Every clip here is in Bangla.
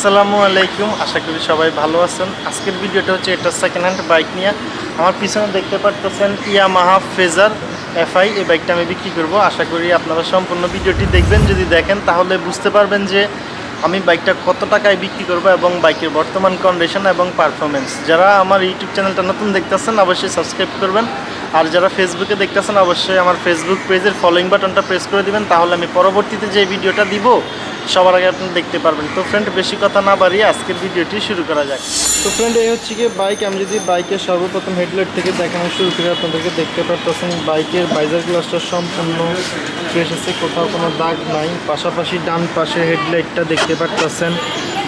আসসালামু আলাইকুম, আশা করি সবাই ভালো আছেন। আজকের ভিডিওটা হচ্ছে একটা সেকেন্ড হ্যান্ড বাইক নিয়ে। আমার পিছনে দেখতে পাচ্ছেন ইয়ামাহা ফেজার এফআই। এই বাইকটা আমি বিক্রি করব। আশা করি আপনারা সম্পূর্ণ ভিডিওটি দেখবেন। যদি দেখেন তাহলে বুঝতে পারবেন যে আমি বাইকটা কত টাকায় বিক্রি করব এবং বাইকের বর্তমান কন্ডিশন এবং পারফরমেন্স। যারা আমার ইউটিউব চ্যানেলটা নতুন দেখতেছেন অবশ্যই সাবস্ক্রাইব করবেন, আর যারা ফেসবুকে দেখতেছেন অবশ্যই আমার ফেসবুক পেজের ফলোইং বাটনটা প্রেস করে দিবেন, তাহলে আমি পরবর্তীতে যে ভিডিওটা দিব সবার আগে আপনি দেখতে পারবেন। তো ফ্রেন্ড, বেশি কথা না বাড়িয়ে আজকের ভিডিওটি শুরু করা যাক। তো ফ্রেন্ড, এই হচ্ছে কি বাইক। আমি যদি বাইকের সর্বপ্রথম হেডলাইট থেকে দেখানো শুরু করে আপনাদেরকে দেখতে পাচ্ছেন বাইকের বাইজার গ্লাসটা সম্পূর্ণ ফ্রেশ আছে, কোথাও কোনো দাগ নাই। পাশাপাশি ডান পাশে হেডলাইটটা দেখতে পাচ্ছেন,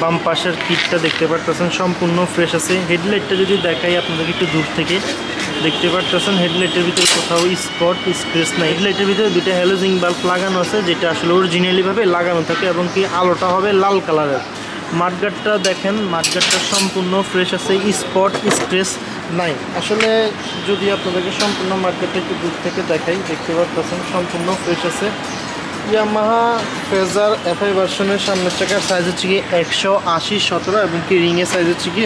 বাম পাশের কিটটা দেখতে পাচ্ছেন সম্পূর্ণ ফ্রেশ আছে। হেডলাইটটা যদি দেখাই আপনাদেরকে একটু দূর থেকে দেখতে পাচ্ছেন, হেডলাইটের ভিতরে কোথাও স্পট স্ক্র্যাচ নাই। হেডলাইটের ভিতরে দুটো হ্যালোজিং বাল্ব লাগানো আছে, যেটা আসলে অরিজিনালিভাবে লাগানো থাকে, এবং কি আলোটা হবে লাল কালারের। মাঠগাটটা দেখেন, মাঠগাটটা সম্পূর্ণ ফ্রেশ আছে, স্পট স্ক্র্যাচ নাই। আসলে যদি আপনাদেরকে সম্পূর্ণ মাঠগাটটা একটু দূর থেকে দেখাই, দেখতে পাচ্ছেন সম্পূর্ণ ফ্রেশ আছে। ইয়ামাহা ফেজার এফআই ভার্সনের সামনের চাকার সাইজ হচ্ছে কি 180/17 এবং কি রিংয়ের সাইজ হচ্ছে কি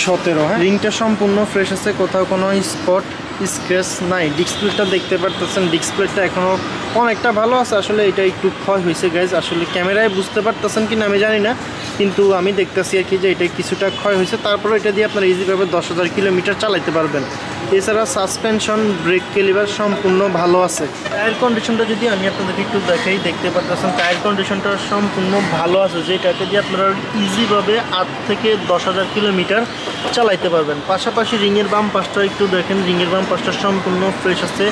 17। হ্যাঁ, রিংটা সম্পূর্ণ ফ্রেশ আছে, কোথাও কোনো স্পট স্ক্র্যাচ নাই। ডিসপ্লেটা দেখতে পারতেছেন, ডিসপ্লেটা এখনও অনেকটা ভালো আছে। আসলে এটা একটু ক্ষয় হয়েছে গাইজ, আসলে ক্যামেরায় বুঝতে পারতেছেন কিনা আমি জানি না, কিন্তু আমি দেখতেছি আর কি যে এটা কিছুটা ক্ষয় হয়েছে। তারপরে এটা দিয়ে আপনারা ইজিভাবে 10,000 কিলোমিটার চালাতে পারবেন। এছাড়া সাসপেনশন, ব্রেক ক্যালিভার সম্পূর্ণ ভালো আছে। টায়ার কন্ডিশনটা যদি আমি আপনাদেরকে একটু দেখাই, দেখতে পাচ্ছেন টায়ার কন্ডিশনটা সম্পূর্ণ ভালো আছে, যেটাকে দিয়ে আপনারা ইজিভাবে 8 থেকে 10,000 কিলোমিটার চালাইতে পারবেন। পাশাপাশি রিংয়ের বাম পাশটা একটু দেখেন, রিংয়ের বাম পাশটা সম্পূর্ণ ফ্রেশ আছে,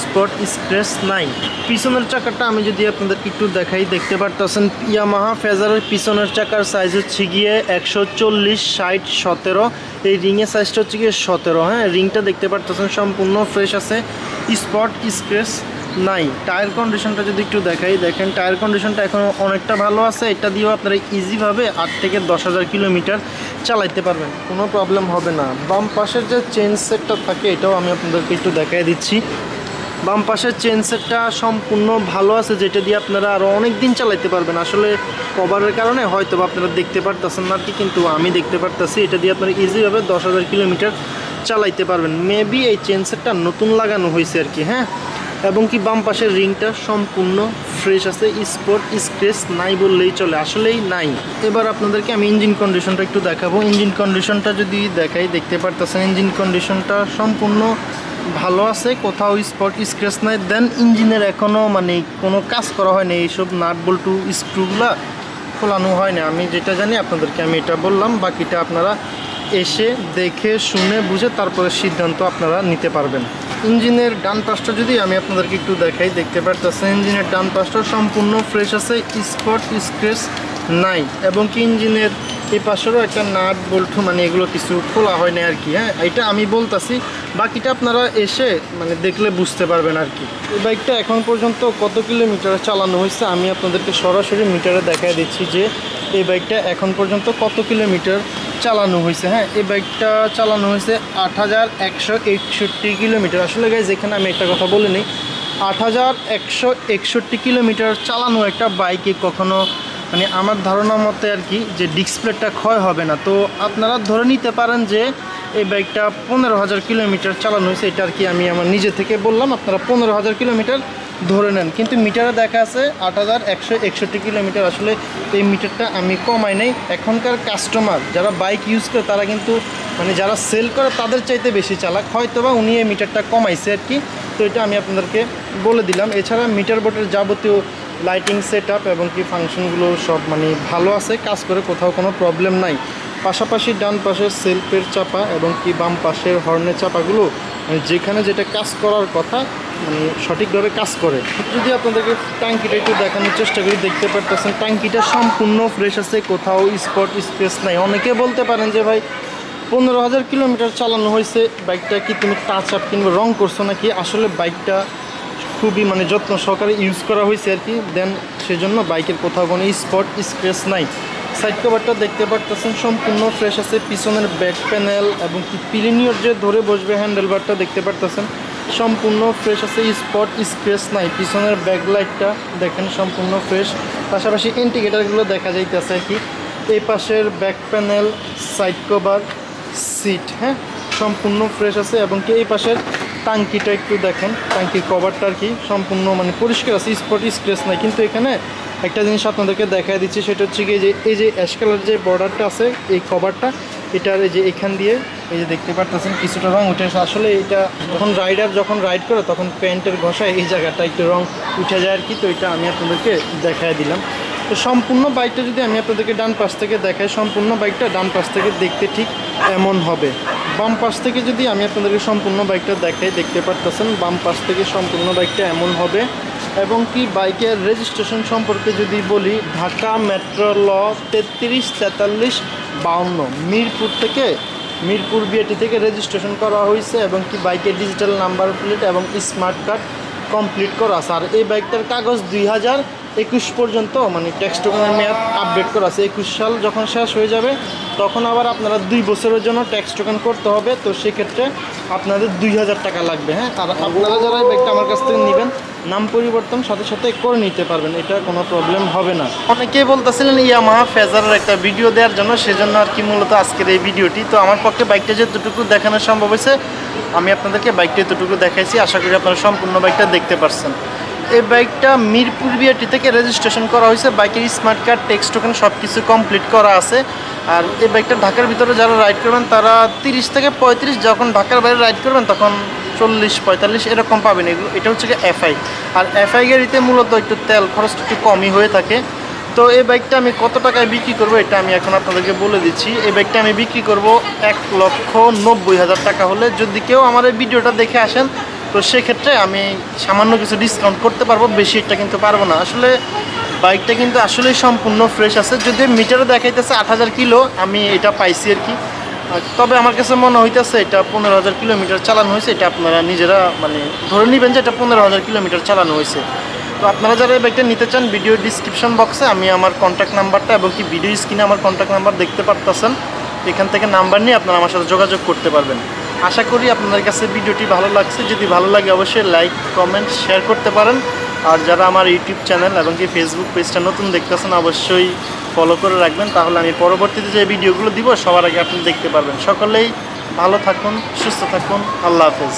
স্পট স্ক্র্যাচ নাই। পিছনের চাকাটা আমি যদি আপনাদেরকে একটু দেখাই, দেখতে পারতেছেন ইয়ামাহা ফেজারের পিছনের চাকার সাইজ হচ্ছে গিয়ে 140/60/17। এই রিংয়ের সাইজটা হচ্ছে গিয়ে 17। হ্যাঁ, রিংটা দেখতে পারতেছেন সম্পূর্ণ ফ্রেশ আছে, স্পট স্ক্র্যাচ নাই। টায়ার কন্ডিশনটা যদি একটু দেখাই, দেখেন টায়ার কন্ডিশনটা এখনও অনেকটা ভালো আছে। এটা দিয়েও আপনারা ইজিভাবে 8 থেকে 10,000 কিলোমিটার চালাইতে পারবেন, কোনো প্রবলেম হবে না। বাম পাশের যে চেন সেটটা থাকে এটাও আমি আপনাদেরকে একটু দেখাই দিচ্ছি। বাম পাশের চেন সেটটা সম্পূর্ণ ভালো আছে, যেটা দিয়ে আপনারা আরও অনেক দিন চালাইতে পারবেন। আসলে কভারের কারণে হয়তো আপনারা দেখতে পারতেছেন না আর কি, কিন্তু আমি দেখতে পারতেছি। এটা দিয়ে আপনারা ইজিভাবে 10,000 কিলোমিটার চালাইতে পারবেন। মেবি এই চেন সেটটা নতুন লাগানো হয়েছে আর কি। হ্যাঁ, এবং কি বাম পাশের রিংটা সম্পূর্ণ ফ্রেশ আছে, স্পট স্ক্র্যাচ নাই বললেই চলে, আসলেই নাই। এবার আপনাদেরকে আমি ইঞ্জিন কন্ডিশনটা একটু দেখাবো। ইঞ্জিন কন্ডিশনটা যদি দেখাই, দেখতে পারতেছেন ইঞ্জিন কন্ডিশনটা সম্পূর্ণ ভালো আছে, কোথাও স্পট স্ক্র্যাচ নাই। দেন ইঞ্জিনের এখনও মানে কোনো কাজ করা হয়নি, এইসব নাট বল্টু স্ক্রুগুলা খোলানো হয় না। আমি যেটা জানি আপনাদেরকে আমি এটা বললাম, বাকিটা আপনারা এসে দেখে শুনে বুঝে তারপরে সিদ্ধান্ত আপনারা নিতে পারবেন। ইঞ্জিনের ডান পাশটা যদি আমি আপনাদেরকে একটু দেখাই, দেখতে পারতেছেন ইঞ্জিনের ডান পাশটা সম্পূর্ণ ফ্রেশ আছে, স্পট স্ক্র্যাচ নাই। এবং কি ইঞ্জিনের এই পাশেরও একটা নাট বল্টু মানে এগুলো কিছু খোলা হয় না আর কি। হ্যাঁ, এটা আমি বলতেছি, বাকিটা আপনারা এসে মানে দেখলে বুঝতে পারবেন আর কি। এই বাইকটা এখন পর্যন্ত কত কিলোমিটার চালানো হয়েছে আমি আপনাদেরকে সরাসরি মিটারে দেখাই দিচ্ছি যে এই বাইকটা এখন পর্যন্ত কত কিলোমিটার চালানো হয়েছে। হ্যাঁ, এই বাইকটা চালানো হয়েছে 8,161 কিলোমিটার। আসলে গাইজ এখানে আমি একটা কথা বলে নিই, 8,161 কিলোমিটার চালানো একটা বাইকে কখনো মানে আমার ধারণা মতে আর কি যে ডিসপ্লেটা ক্ষয় হবে না। তো আপনারা ধরে নিতে পারেন যে এই বাইকটা 15,000 কিলোমিটার চালানো হয়েছে। এটা আর কি আমি আমার নিজে থেকে বললাম, আপনারা 15,000 কিলোমিটার ধরে নেন, কিন্তু মিটারে দেখা আছে 8,161 কিলোমিটার। আসলে এই মিটারটা আমি কমাই নাই। এখনকার কাস্টমার যারা বাইক ইউজ করে তারা কিন্তু মানে যারা সেল করে তাদের চাইতে বেশি চালাক, হয়তো বা উনি এই মিটারটা কমাইছে আর কি। তো এটা আমি আপনাদেরকে বলে দিলাম। এছাড়া মিটার বোর্ডের যাবতীয় লাইটিং সেট আপ এবং কি ফাংশনগুলো সব মানে ভালো আছে, কাজ করে, কোথাও কোনো প্রবলেম নাই। পাশাপাশি ডান পাশের সেলফের চাপা এবং কি বাম পাশের হর্নের চাপাগুলো মানে যেখানে যেটা কাজ করার কথা মানে সঠিকভাবে কাজ করে। যদি আপনাদেরকে ট্যাঙ্কিটা একটু দেখানোর চেষ্টা করি, দেখতে পারতেছেন ট্যাঙ্কিটা সম্পূর্ণ ফ্রেশ আছে, কোথাও স্পট স্ক্র্যাচ নাই। অনেকে বলতে পারেন যে ভাই 15,000 কিলোমিটার চালানো হয়েছে, বাইকটা কি তুমি টাচ আপ কিংবা রং করছো নাকি? আসলে বাইকটা খুবই মানে যত্ন সহকারে ইউজ করা হয়েছে আর কি। দেন সেজন্য বাইকের কোথাও কোনো স্পট স্ক্র্যাচ নাই। সাইড কভারটা দেখতে পারতেছেন সম্পূর্ণ ফ্রেশ আছে। পিছনের ব্যাক প্যানেল এবং কি পিলিনিয়র যে ধরে বসবে হ্যান্ডেলবারটা দেখতে পারতেছেন সম্পূর্ণ ফ্রেশ আছে, স্পট স্ক্র্যাচ নাই। পিছনের ব্যাকলাইটটা দেখেন সম্পূর্ণ ফ্রেশ। পাশাপাশি ইন্ডিকেটারগুলো দেখা যাইতেছে আর কি। এই পাশের back panel, side cover, seat, হ্যাঁ সম্পূর্ণ ফ্রেশ আছে। এবং কি এই পাশের টাঙ্কিটা একটু দেখেন, টাঙ্কির কভারটা আর কি সম্পূর্ণ মানে পরিষ্কার আছে, স্পট স্ক্র্যাচ নাই। কিন্তু এখানে একটা জিনিস আপনাদেরকে দেখাই দিচ্ছি, সেটা হচ্ছে কি এই যে অ্যাশ কালার যে বর্ডারটা আছে এই কভারটা, এটার এই যে এখান দিয়ে এই যে দেখতে পাচ্ছেন কিছুটা রং উঠে আসলে এটা যখন রাইডার যখন রাইড করে তখন প্যান্টের ঘষায় এই জায়গাটা একটু রং উঠে যায় আর কি। তো এটা আমি আপনাদেরকে দেখাই দিলাম। তো সম্পূর্ণ বাইকটা যদি আমি আপনাদেরকে ডান পাশ থেকে দেখাই, সম্পূর্ণ বাইকটা ডান পাশ থেকে দেখতে ঠিক এমন হবে। বাম পাশ থেকে যদি আমি আপনাদেরকে সম্পূর্ণ বাইকটা দেখাই, দেখতে পারতেছেন বাম পাশ থেকে সম্পূর্ণ বাইকটা এমন হবে। এবং কি বাইকের রেজিস্ট্রেশন সম্পর্কে যদি বলি, ঢাকা মেট্রো ল 334352 মিরপুর বিআরটি থেকে রেজিস্ট্রেশন করা হয়েছে। এবং কি বাইকের ডিজিটাল নাম্বার প্লেট এবং স্মার্ট কার্ড কমপ্লিট করা আছে। আর এই বাইকটার কাগজ 2021 পর্যন্ত মানে ট্যাক্স টোকেনের মেয়াদ আপডেট করা আছে। 21 সাল যখন শেষ হয়ে যাবে তখন আবার আপনারা 2 বছরের জন্য ট্যাক্স টোকেন করতে হবে। তো সেক্ষেত্রে আপনাদের 2000 টাকা লাগবে, হ্যাঁ। আর আপনারা যারা এই বাইকটা আমার কাছ থেকে নেবেন, নাম পরিবর্তন সাথে সাথে করে নিতে পারবেন, এটা কোনো প্রবলেম হবে না। অনেকেই বলতেছিলেন ইয়ামাহা ফেজারের একটা ভিডিও দেওয়ার জন্য, সেজন্য আর কি মূলত আজকের এই ভিডিওটি। তো আমার পক্ষে বাইকটা যতটুকু দেখানো সম্ভব হয়েছে আমি আপনাদেরকে বাইকটা এতটুকু দেখাইছি। আশা করি আপনারা সম্পূর্ণ বাইকটা দেখতে পারছেন। এই বাইকটা মিরপুর বিআরটি থেকে রেজিস্ট্রেশন করা হয়েছে, বাইকের স্মার্ট কার্ড, ট্যাক্স টোকেন সব কিছু কমপ্লিট করা আছে। আর এই বাইকটা ঢাকার ভিতরে যারা রাইড করবেন তারা 30 থেকে 35, যখন ঢাকার বাইরে রাইড করবেন তখন 40-45 এরকম পাবেন। এগুলো এটা হচ্ছে এফআই। আর এফআই গাড়িতে মূলত একটু তেল খরচটা একটু কমই হয়ে থাকে। তো এই বাইকটা আমি কত টাকায় বিক্রি করব এটা আমি এখন আপনাদেরকে বলে দিচ্ছি। এই বাইকটা আমি বিক্রি করব 1,90,000 টাকা হলে। যদি কেউ আমার এই ভিডিওটা দেখে আসেন তো সেক্ষেত্রে আমি সামান্য কিছু ডিসকাউন্ট করতে পারবো, বেশি এটা কিন্তু পারবো না। আসলে বাইকটা কিন্তু আসলেই সম্পূর্ণ ফ্রেশ আছে। যদি মিটারে দেখাইতেছে 8000 কিলো, আমি এটা পাইছি আর কি। তবে আমার কাছে মনে হইতেছে এটা 15,000 কিলোমিটার চালানো হয়েছে। এটা আপনারা নিজেরা মানে ধরে নেবেন যে এটা 15,000 কিলোমিটার চালানো হয়েছে। তো আপনারা যারা এই বাইকটা নিতে চান, ভিডিও ডিসক্রিপশন বক্সে আমি আমার কন্ট্যাক্ট নাম্বারটা এবং কি ভিডিও স্ক্রিনে আমার কন্ট্যাক্ট নাম্বার দেখতে পারতেছেন, এখান থেকে নাম্বার নিয়ে আপনারা আমার সাথে যোগাযোগ করতে পারবেন। আশা করি আপনাদের কাছে ভিডিওটি ভালো লাগছে। যদি ভালো লাগে অবশ্যই লাইক, কমেন্ট, শেয়ার করতে পারেন। আর যারা আমার ইউটিউব চ্যানেল এবং কি ফেসবুক পেজটা নতুন দেখতেছেন অবশ্যই ফলো করে রাখবেন, তাহলে আমি পরবর্তীতে যে ভিডিওগুলো দিব সবার আগে আপনি দেখতে পারবেন। সকলেই ভালো থাকুন, সুস্থ থাকুন, আল্লাহ হাফেজ।